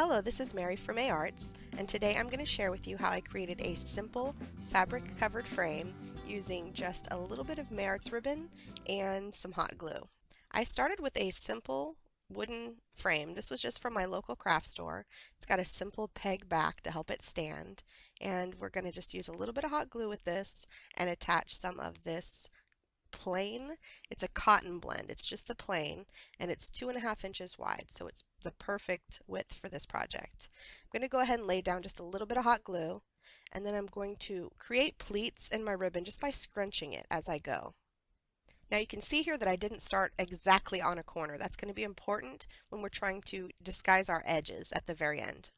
Hello, this is Mary from A Arts, and today I'm going to share with you how I created a simple fabric covered frame using just a little bit of Arts ribbon and some hot glue. I started with a simple wooden frame. This was just from my local craft store. It's got a simple peg back to help it stand, and we're going to just use a little bit of hot glue with this and attach some of this plain. It's a cotton blend. It's just the plain, and it's 2.5 inches wide, so it's the perfect width for this project. I'm going to go ahead and lay down just a little bit of hot glue, and then I'm going to create pleats in my ribbon just by scrunching it as I go. Now you can see here that I didn't start exactly on a corner. That's going to be important when we're trying to disguise our edges at the very end.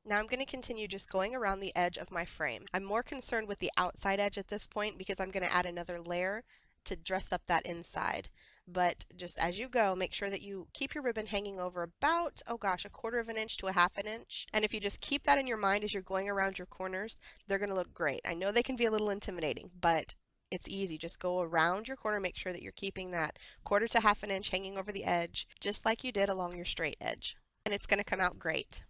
Now I'm going to continue just going around the edge of my frame. I'm more concerned with the outside edge at this point because I'm going to add another layer to dress up that inside. But just as you go, make sure that you keep your ribbon hanging over about, oh gosh, 1/4 inch to 1/2 inch. And if you just keep that in your mind as you're going around your corners, they're going to look great. I know they can be a little intimidating, but it's easy. Just go around your corner, make sure that you're keeping that 1/4 to 1/2 inch hanging over the edge, just like you did along your straight edge. And it's going to come out great.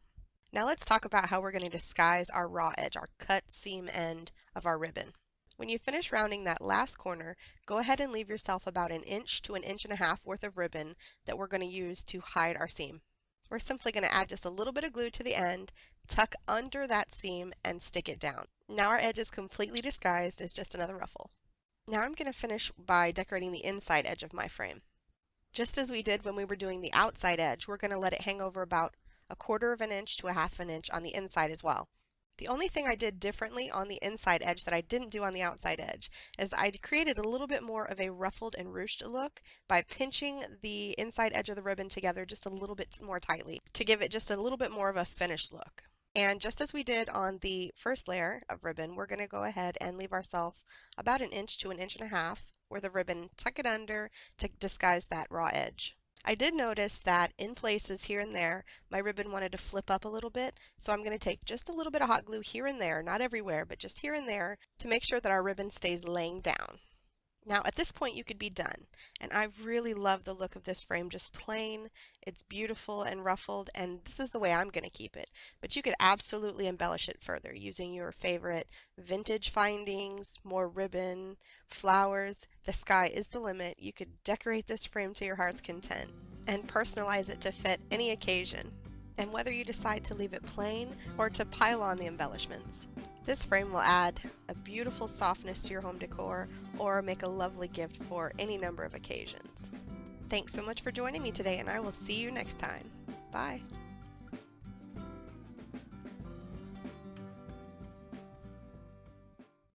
Now let's talk about how we're going to disguise our raw edge, our cut seam end of our ribbon. When you finish rounding that last corner, go ahead and leave yourself about 1 inch to 1.5 inches worth of ribbon that we're going to use to hide our seam. We're simply going to add just a little bit of glue to the end, tuck under that seam, and stick it down. Now our edge is completely disguised as just another ruffle. Now I'm going to finish by decorating the inside edge of my frame. Just as we did when we were doing the outside edge, we're going to let it hang over about 1/4 inch to 1/2 inch on the inside as well. The only thing I did differently on the inside edge that I didn't do on the outside edge is I created a little bit more of a ruffled and ruched look by pinching the inside edge of the ribbon together just a little bit more tightly to give it just a little bit more of a finished look. And just as we did on the first layer of ribbon, we're going to go ahead and leave ourselves about 1 inch to 1.5 inches worth of ribbon, tuck it under to disguise that raw edge. I did notice that in places here and there, my ribbon wanted to flip up a little bit, so I'm going to take just a little bit of hot glue here and there, not everywhere, but just here and there, to make sure that our ribbon stays laying down. Now at this point you could be done, and I really love the look of this frame, just plain. It's beautiful and ruffled, and this is the way I'm going to keep it. But you could absolutely embellish it further using your favorite vintage findings, more ribbon, flowers. The sky is the limit. You could decorate this frame to your heart's content and personalize it to fit any occasion. And whether you decide to leave it plain or to pile on the embellishments, this frame will add a beautiful softness to your home decor or make a lovely gift for any number of occasions. Thanks so much for joining me today, and I will see you next time. Bye.